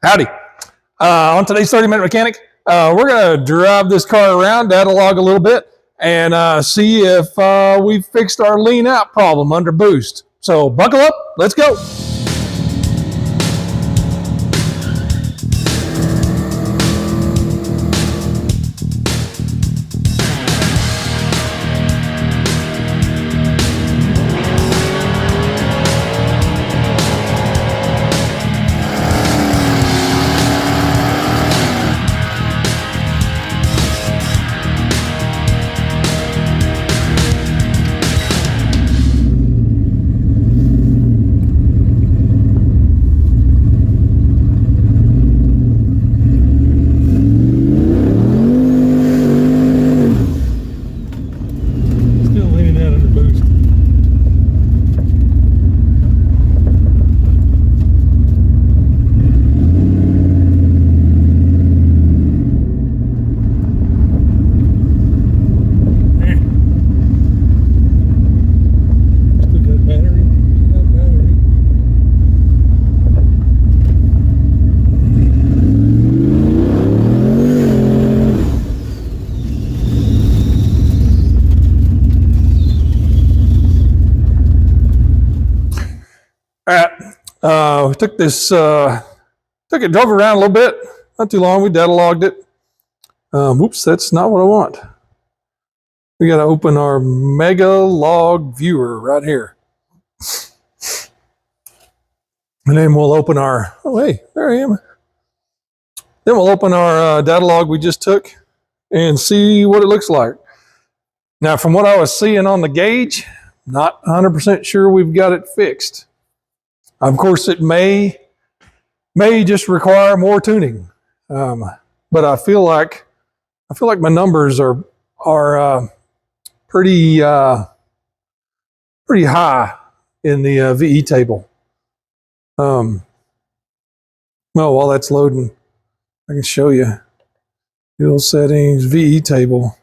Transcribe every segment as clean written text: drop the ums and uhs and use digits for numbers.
Howdy. On today's 30-minute mechanic, we're going to drive this car around, data log a little bit, and see if we fixed our lean out problem under boost. So buckle up, let's go. All right, we took this, drove around a little bit, not too long. We data logged it. Whoops, that's not what I want. We got to open our mega log viewer right here. And then we'll open our, oh, hey, there I am. Then we'll open our data log we just took and see what it looks like. Now, from what I was seeing on the gauge, not 100% sure we've got it fixed. Of course, it may just require more tuning, but I feel like my numbers are pretty high in the VE table. Well, while that's loading, I can show you fuel settings, VE table.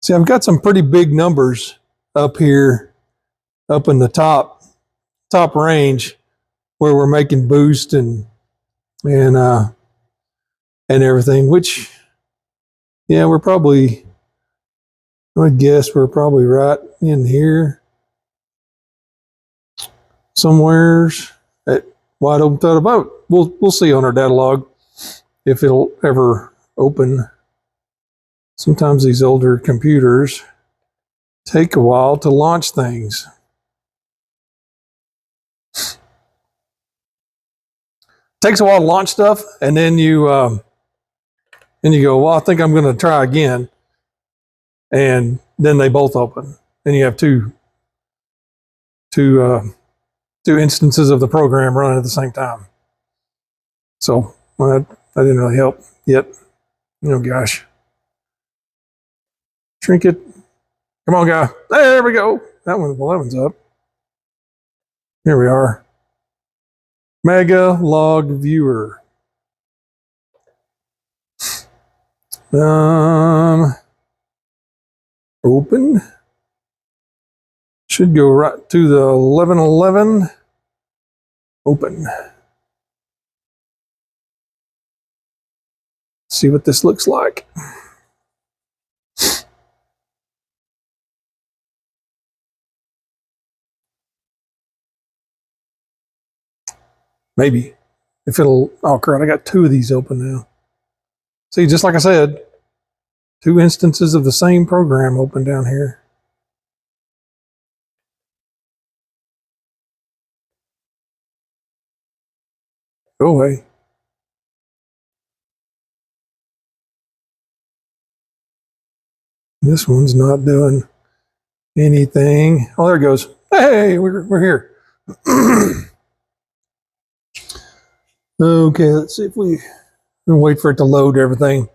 See, I've got some pretty big numbers up here, up in the top range where we're making boost and everything, which, yeah, we're probably, I would guess we're probably right in here somewheres at wide open throat about. We'll see on our data log if it'll ever open. Sometimes these older computers take a while to launch things. Takes a while to launch stuff, and then you go, well, I think I'm going to try again, and then they both open, and you have two instances of the program running at the same time. So well, that didn't really help yet. Oh gosh, shrink it. Come on, guy. There we go. That one's up. Here we are. Mega log viewer. Open. Should go right to the 1111. Open. See what this looks like. Maybe. If it'll, oh crap, I got two of these open now. See, just like I said, two instances of the same program open down here. Go away. This one's not doing anything. Oh, there it goes. Hey, we're here. Okay, let's see if we can wait for it to load everything.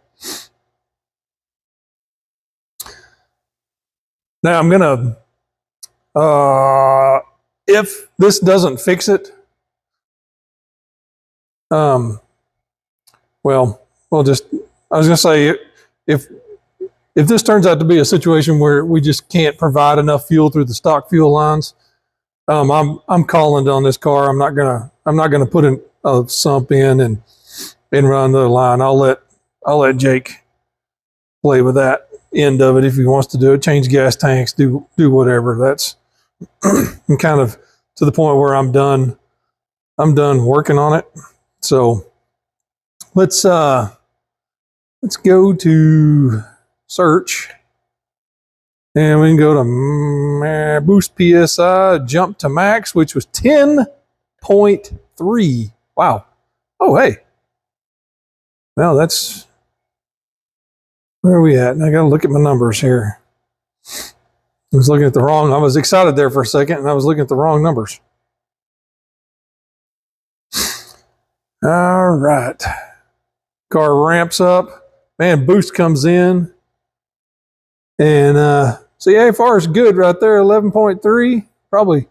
Now I'm gonna, if this doesn't fix it, well, we'll just, I was gonna say, if this turns out to be a situation where we just can't provide enough fuel through the stock fuel lines, I'm calling on this car. I'm not gonna put I'll sump in and run the line. I'll let Jake play with that end of it if he wants to do it. Change gas tanks, do whatever. That's I'm kind of to the point where I'm done working on it. So let's go to search, and we can go to boost PSI, jump to max, which was 10.3. Wow. Oh, hey. Well, that's where are we at? I got to look at my numbers here. I was excited there for a second, and I was looking at the wrong numbers. All right. Car ramps up. Man, boost comes in. And see, AFR is good right there, 11.3. Probably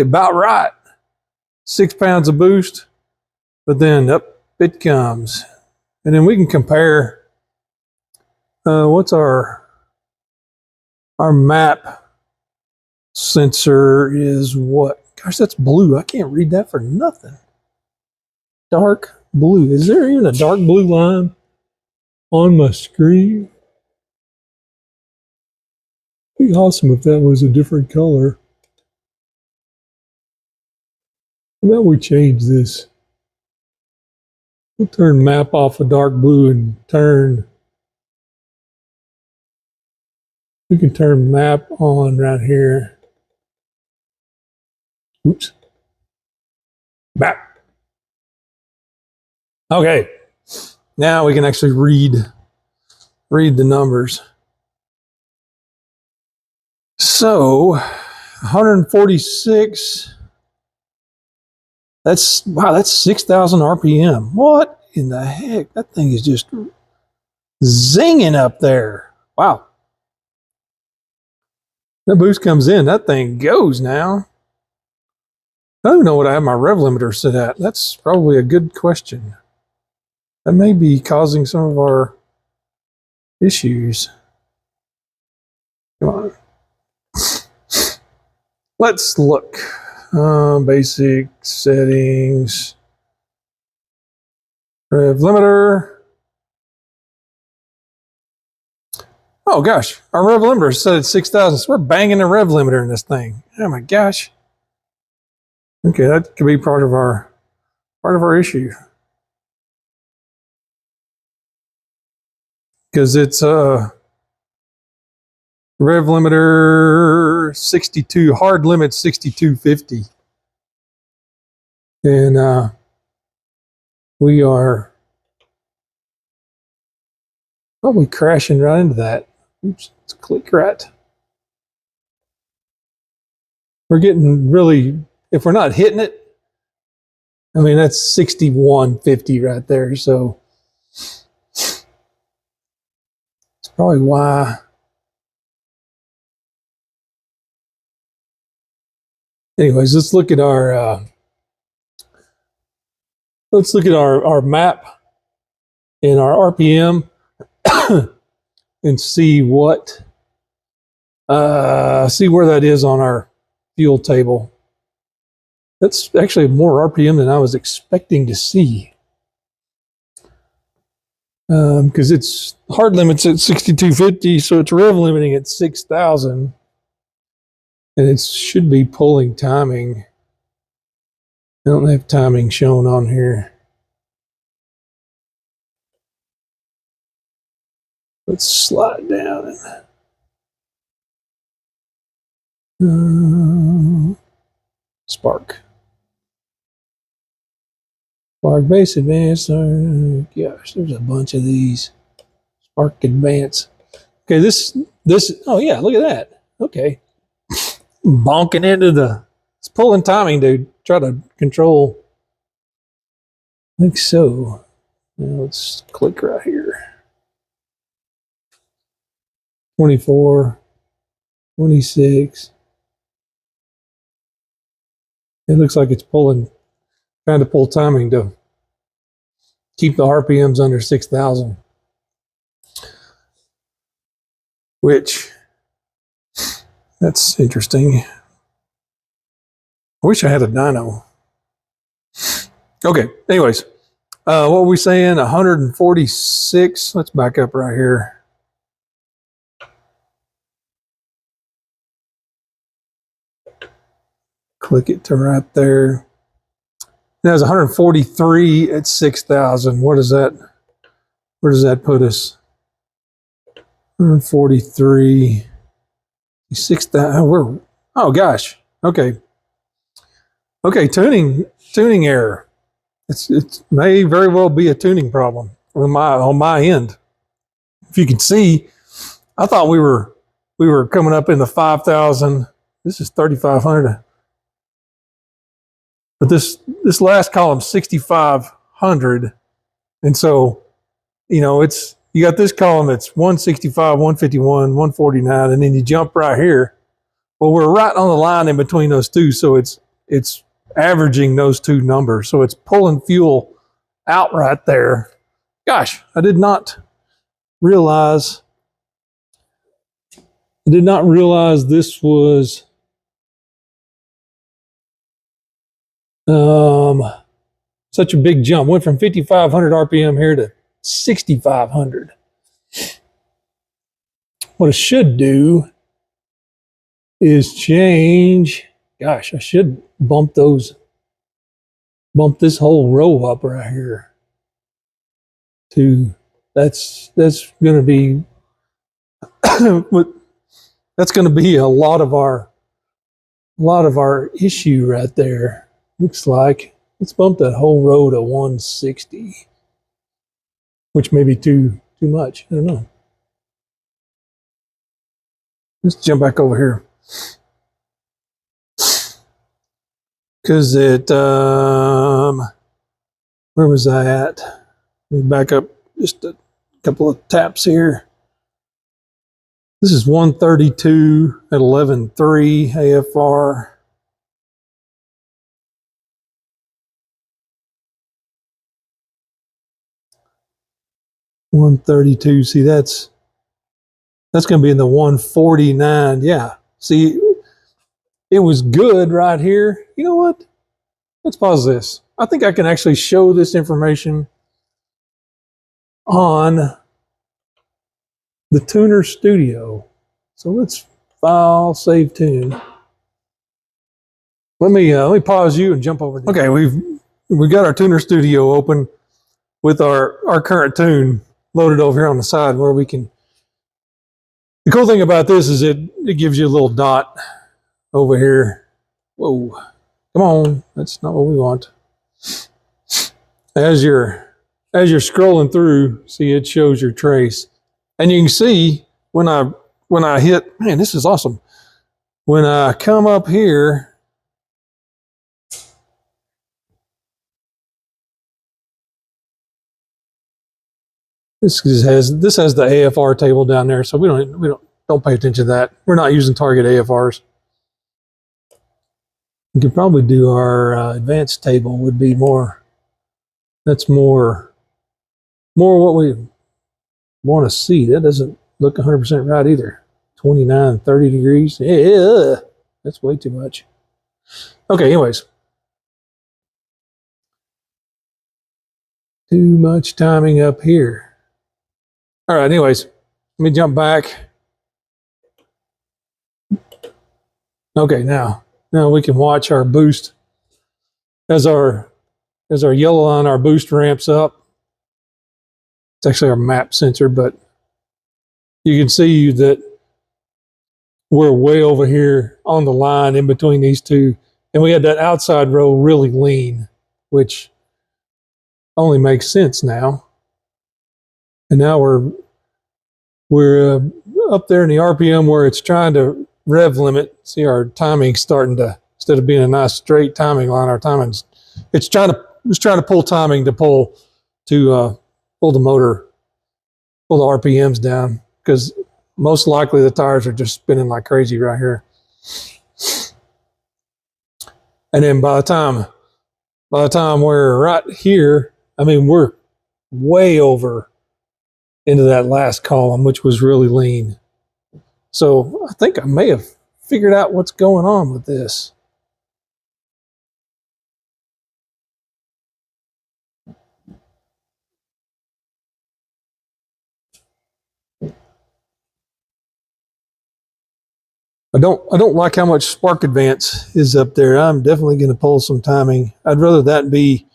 about right. 6 pounds of boost. But then up it comes. And then we can compare what's our map sensor is what? Gosh, that's blue. I can't read that for nothing. Dark blue. Is there even a dark blue line on my screen? It'd be awesome if that was a different color. How about we change this? We'll turn map off of dark blue and we can turn map on right here. Oops. Map. Okay. Now we can actually read the numbers. So 146. That's 6,000 RPM. What in the heck? That thing is just zinging up there. Wow. That boost comes in, that thing goes now. I don't know what I have my rev limiter set at. That's probably a good question. That may be causing some of our issues. Come on. Let's look. Basic settings. Rev limiter. Oh gosh, our rev limiter is set at 6,000. So we're banging the rev limiter in this thing. Oh my gosh. Okay, that could be part of our issue. Because it's rev limiter 62, hard limit 6250. And we are probably crashing right into that. Oops, let's click right. We're getting really, if we're not hitting it, I mean, that's 6150 right there. So it's probably why. Anyways, let's look at our map and our RPM and see where that is on our fuel table. That's actually more RPM than I was expecting to see. Because it's hard limits at 6250, so it's rev limiting at 6,000. And it should be pulling timing. I don't have timing shown on here. Let's slide down. Spark base advance. Gosh, there's a bunch of these. Spark advance. Okay, this. Oh yeah, look at that. Okay, bonking into it's pulling timing to try to control. I think so. Now let's click right here. 24, 26. It looks like it's trying to pull timing to keep the RPMs under 6,000. Which, that's interesting. I wish I had a dyno. Okay, anyways, what were we saying? 146. Let's back up right here. Click it to right there. That was 143 at 6,000. What is that? Where does that put us? 143, 6,000. Oh gosh. Okay. Okay. Tuning error. It may very well be a tuning problem on my end. If you can see, I thought we were coming up in the 5,000. This is 3,500. But this last column, 6,500. And so, you know, you got this column, it's 165, 151, 149, and then you jump right here. Well, we're right on the line in between those two, so it's averaging those two numbers. So it's pulling fuel out right there. Gosh, I did not realize this was such a big jump. Went from 5,500 RPM here to 6,500. What I should do is change. Gosh, I should bump this whole row up right here to that's going to be that's going to be a lot of our issue right there. Looks like let's bump that whole row to 160, which may be too much. I don't know. Let's jump back over here. Because it, where was I at? Let me back up just a couple of taps here. This is 132 at 11.3 AFR. $132. See, that's going to be in the 149. Yeah. See, it was good right here. You know what? Let's pause this. I think I can actually show this information on the Tuner Studio. So let's file, save tune. Let me pause you and jump over there. Okay, we've got our Tuner Studio open with our current tune loaded over here on the side where we can. The cool thing about this is it gives you a little dot over here. Whoa, come on, that's not what we want. As you're scrolling through, see, it shows your trace, and you can see when I hit. Man, this is awesome. When I come up here, this has the AFR table down there, so we don't pay attention to that. We're not using target AFRs. We could probably do our advanced table. Would be more. That's more what we want to see. That doesn't look 100% right either. 29, 30 degrees. Yeah, that's way too much. Okay, anyways. Too much timing up here. All right, anyways, let me jump back. Okay, now we can watch our boost as our yellow line, our boost ramps up. It's actually our map sensor, but you can see that we're way over here on the line in between these two. And we had that outside row really lean, which only makes sense now. And now we're up there in the RPM where it's trying to rev limit. See, our timing's starting to, instead of being a nice straight timing line, our timing's, it's trying to pull timing to pull the motor, pull the RPMs down, because most likely the tires are just spinning like crazy right here. And then by the time we're right here, I mean, we're way over into that last column, which was really lean. So I think I may have figured out what's going on with this. I don't like how much spark advance is up there. I'm definitely going to pull some timing. I'd rather that be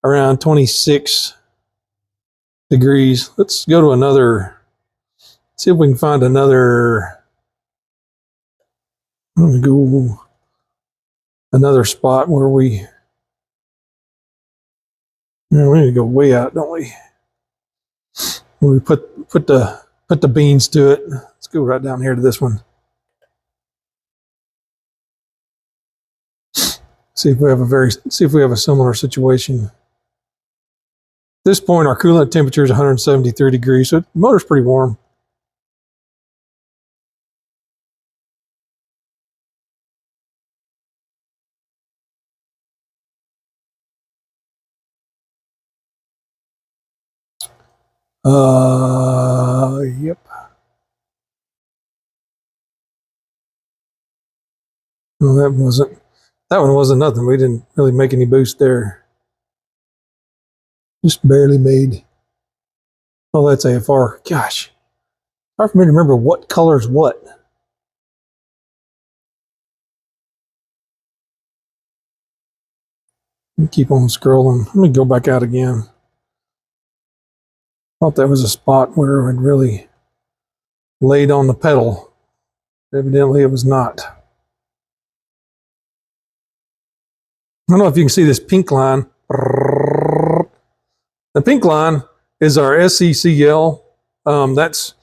around 26 degrees. Let's go to another, see if we can find another, let me go another spot where we need to go way out, don't we? When we put the beans to it. Let's go right down here to this one. See if we have a similar situation. At this point, our coolant temperature is 173 degrees, so the motor's pretty warm. Yep. Well, that one wasn't nothing. We didn't really make any boost there. Just barely made. Oh, that's AFR. Gosh. Hard for me to remember what color's what. Keep on scrolling. Let me go back out again. Thought that was a spot where I'd really laid on the pedal. Evidently it was not. I don't know if you can see this pink line. The pink line is our SCCL. That's,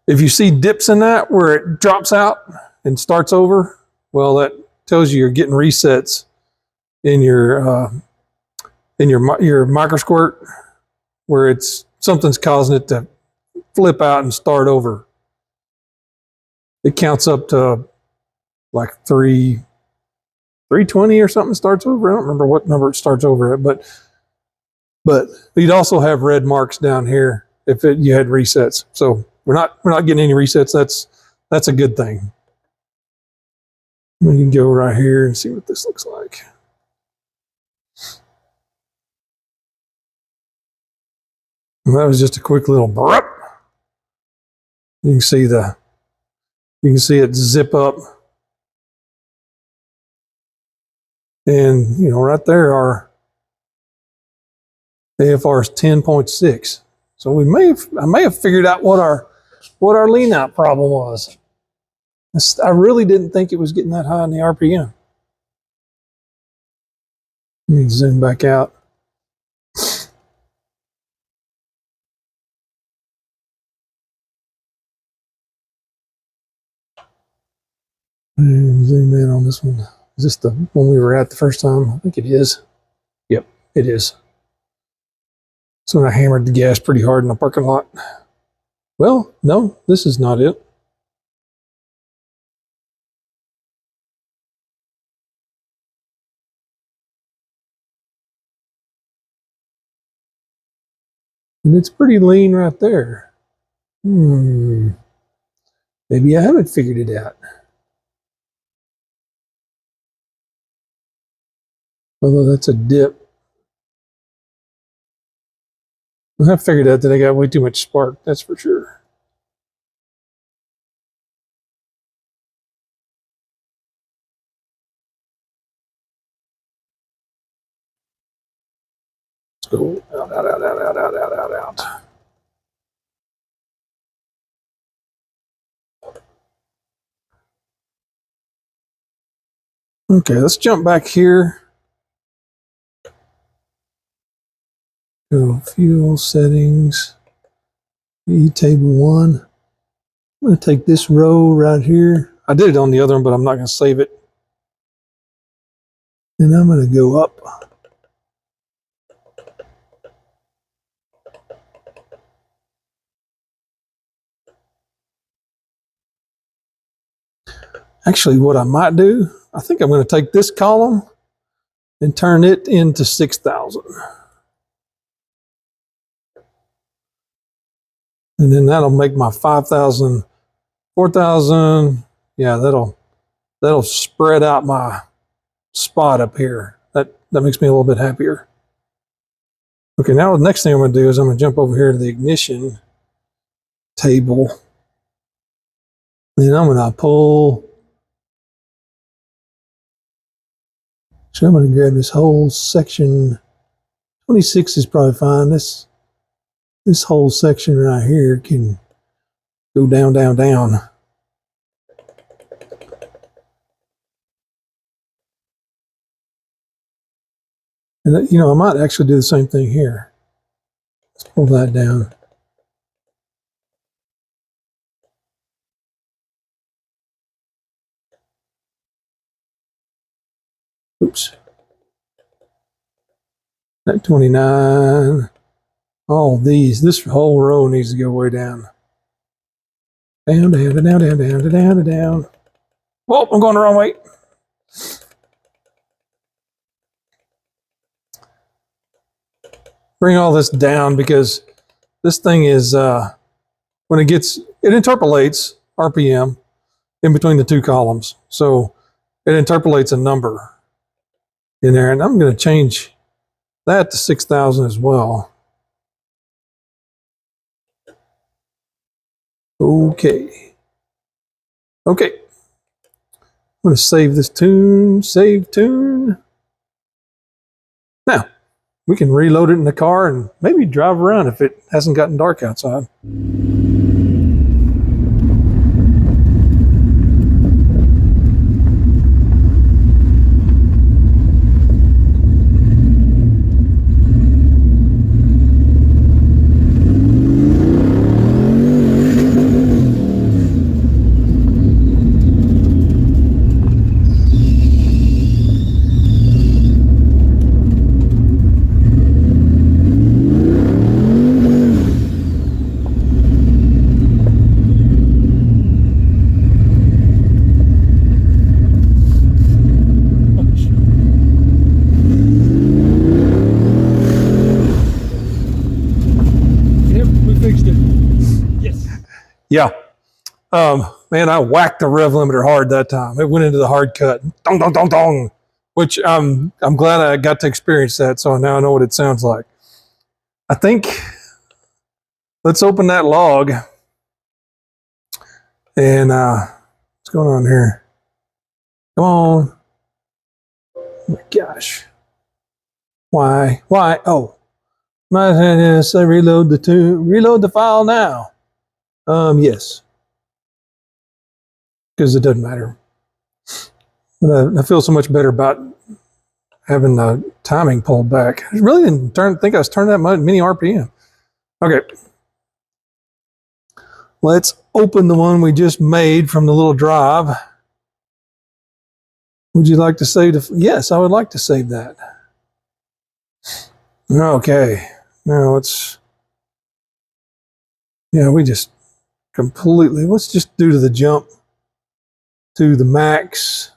if you see dips in that where it drops out and starts over, well, that tells you you're getting resets in your micro squirt, where something's causing it to flip out and start over. It counts up to like 320 or something starts over. I don't remember what number it starts over at, but you'd also have red marks down here if you had resets. So we're not getting any resets. That's a good thing. We can go right here and see what this looks like. And that was just a quick little burp. You can see it zip up. And right there our AFR is 10.6. So I may have figured out what our lean out problem was. I really didn't think it was getting that high in the RPM. Let me zoom back out. And zoom in on this one. Is this the one we were at the first time? I think it is. Yep, it is. So when I hammered the gas pretty hard in the parking lot. Well, no, this is not it. And it's pretty lean right there. Maybe I haven't figured it out. Although that's a dip. I figured out that I got way too much spark, that's for sure. Let's go out. Okay, let's jump back here. Go fuel settings, table 1. I'm going to take this row right here. I did it on the other one, but I'm not going to save it. And I'm going to go up. Actually, what I might do, I think I'm going to take this column and turn it into 6,000. And then that'll make my 5,000, 4,000. Yeah, that'll spread out my spot up here. That makes me a little bit happier. Okay, now the next thing I'm going to do is I'm going to jump over here to the ignition table. Then I'm going to pull. So I'm going to grab this whole section. 26 is probably fine. This whole section right here can go down, down, down. And you know, I might actually do the same thing here. Let's pull that down. Oops. That 29. All these. This whole row needs to go way down. Down, down, down, down, down, down, down. Whoa, I'm going the wrong way. Bring all this down because this thing is, when it interpolates RPM in between the two columns. So it interpolates a number in there. And I'm going to change that to 6,000 as well. Okay. Okay. I'm going to save this tune. Save tune. Now, we can reload it in the car and maybe drive around if it hasn't gotten dark outside. Yeah. Man, I whacked the rev limiter hard that time. It went into the hard cut. Dong, dong, dong, dong. Which I'm glad I got to experience that, so now I know what it sounds like. I think, let's open that log. And what's going on here? Come on. Oh my gosh. Why? Oh. My say reload the file now. Yes. Because it doesn't matter. But I feel so much better about having the timing pulled back. I really didn't think I was turning that many RPM. Okay. Let's open the one we just made from the little drive. Would you like to save yes, I would like to save that. Okay. Now let's, yeah, we just completely, let's just do to the jump to the max.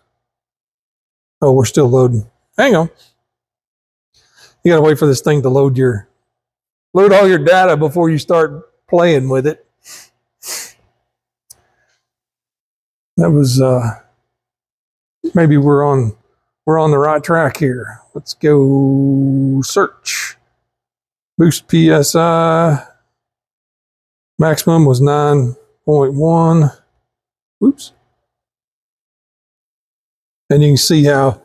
Oh, we're still loading. Hang on. You gotta wait for this thing to load all your data before you start playing with it. That was maybe we're on the right track here. Let's go search. Boost PSI. Maximum was 9.1. Oops. And you can see how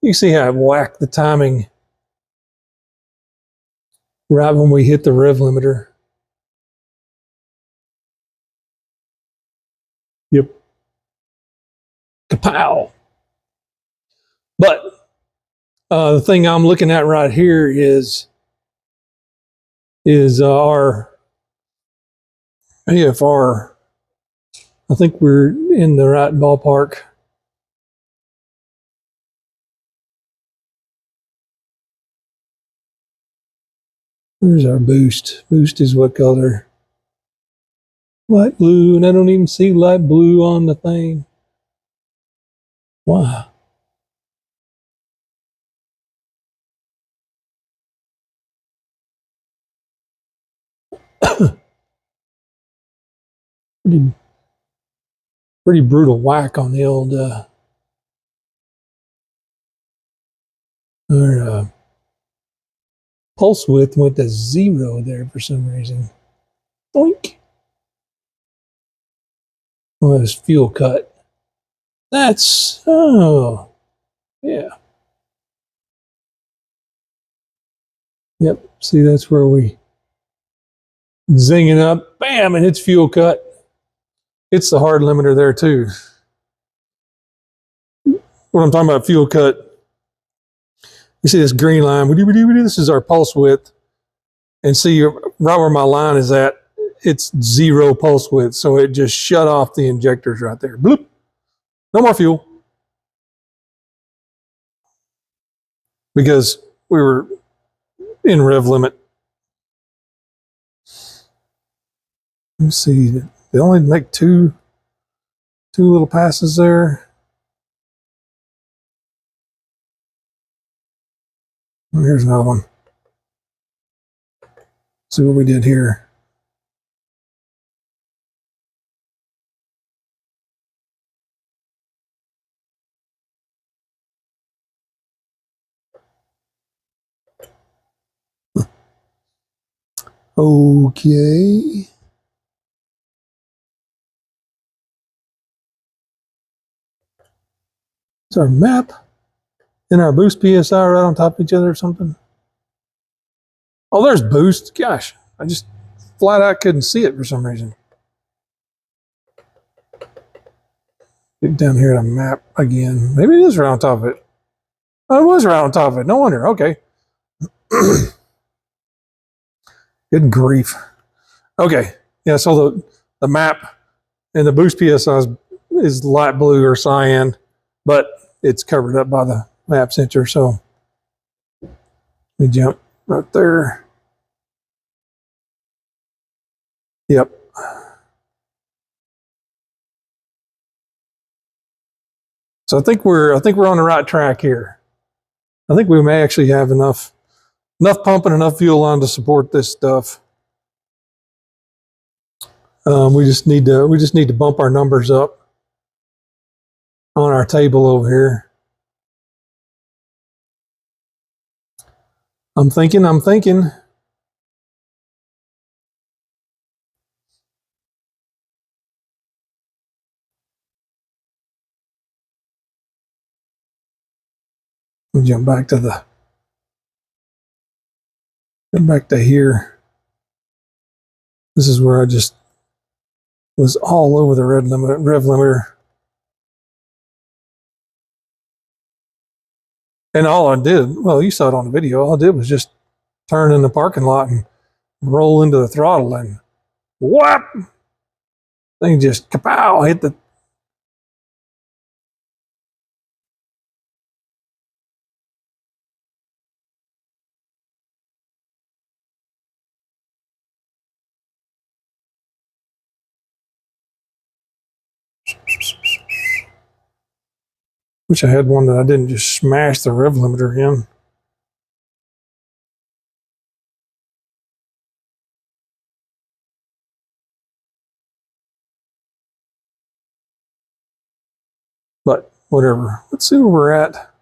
it whacked the timing right when we hit the rev limiter. Yep. Kapow. But the thing I'm looking at right here is our AFR. I think we're in the right ballpark. Where's our boost? Boost is what color? Light blue, and I don't even see light blue on the thing. Wow. Pretty brutal whack on the old pulse width went to 0 there for some reason. Oink. Oh, it's fuel cut. That's, oh, yeah. Yep, see, that's where we zing it up, bam, and it's fuel cut. It's the hard limiter there too. When I'm talking about fuel cut, you see this green line, this is our pulse width. And see, right where my line is at, it's 0 pulse width. So it just shut off the injectors right there. Bloop. No more fuel. Because we were in rev limit. Let's see, they only make two little passes there. Here's another one. See what we did here. Okay. Is our map and our boost PSI right on top of each other or something? Oh, there's boost. Gosh, I just flat out couldn't see it for some reason. Get down here to map again. Maybe it is right on top of it. Oh, it was right on top of it. No wonder. Okay. Good grief. Okay. Yeah, so the map and the boost PSI is light blue or cyan, but it's covered up by the map sensor. So let me jump right there. Yep. So I think we're on the right track here. I think we may actually have enough pump and enough fuel on to support this stuff. We just need to bump our numbers up on our table over here. I'm thinking. We'll jump back to here. This is where I just was all over the rev limiter. And all I did, well, you saw it on the video, all I did was just turn in the parking lot and roll into the throttle and whap! Thing just kapow, hit the. Wish I had one that I didn't just smash the rev limiter in. But whatever. Let's see where we're at.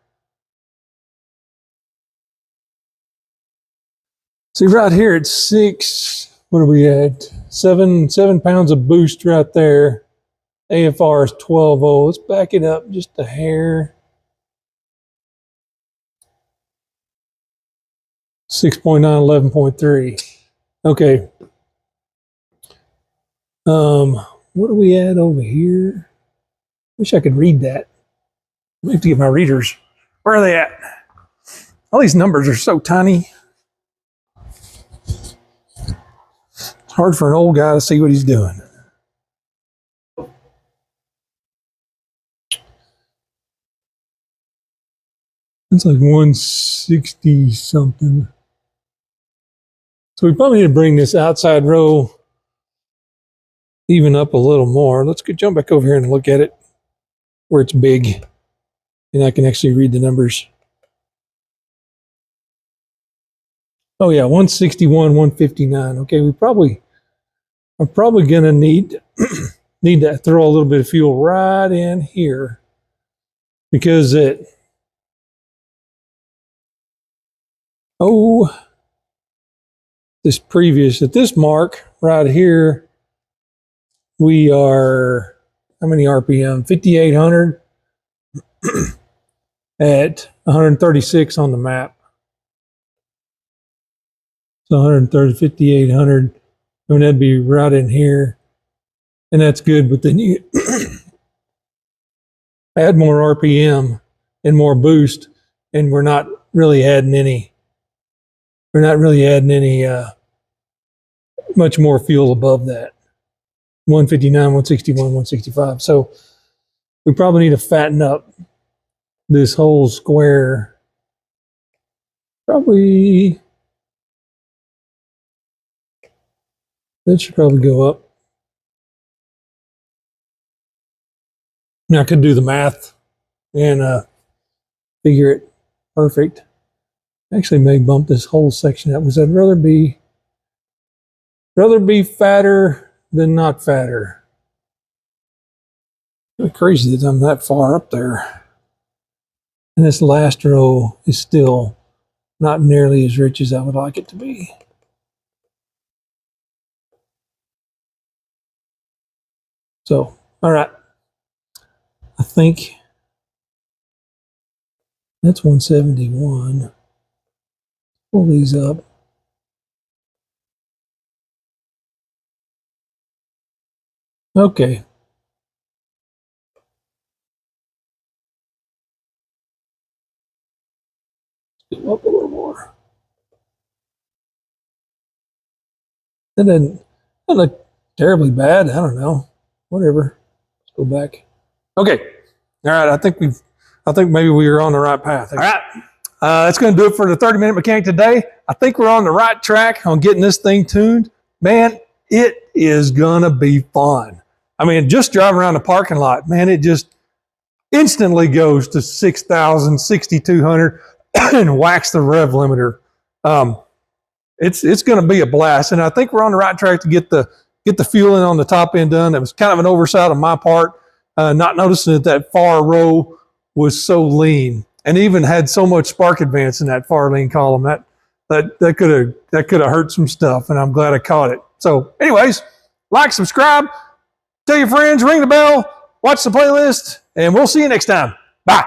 See right here it's 6. What are we at? 7 pounds of boost right there. AFR is 12 volts. Let's back it up just a hair. 6.9, 11.3. Okay. What do we add over here? Wish I could read that. I have to get my readers. Where are they at? All these numbers are so tiny. It's hard for an old guy to see what he's doing. It's like 160 something. So we probably need to bring this outside row even up a little more. Let's go jump back over here and look at it where it's big and I can actually read the numbers. Oh yeah, 161, 159. Okay, I'm probably gonna need to throw a little bit of fuel right in here because at this mark right here, we are how many RPM? 5,800 at 136 on the map. So 130, 5,800. I mean, that'd be right in here. And that's good, but then you add more RPM and more boost, and we're not really adding any much more fuel above that. 159, 161, 165. So we probably need to fatten up this whole square. Probably, that should probably go up. Now I could do the math and figure it perfect. Actually may bump this whole section up because I'd rather be fatter than not fatter. It's crazy that I'm that far up there. And this last row is still not nearly as rich as I would like it to be. So, all right. I think that's 171. Pull these up. Okay. Go up a little more. That doesn't look terribly bad. I don't know. Whatever. Let's go back. Okay. All right. I think maybe we were on the right path. All right. That's going to do it for the 30-minute mechanic today. I think we're on the right track on getting this thing tuned. Man, it is going to be fun. I mean, just driving around the parking lot, man, it just instantly goes to 6,000, 6,200 and whacks the rev limiter. It's going to be a blast. And I think we're on the right track to get the fueling on the top end done. It was kind of an oversight on my part, not noticing that far row was so lean and even had so much spark advance in that far lean column. That could have hurt some stuff, and I'm glad I caught it. So anyways, like, subscribe, tell your friends, ring the bell, watch the playlist, and we'll see you next time. Bye.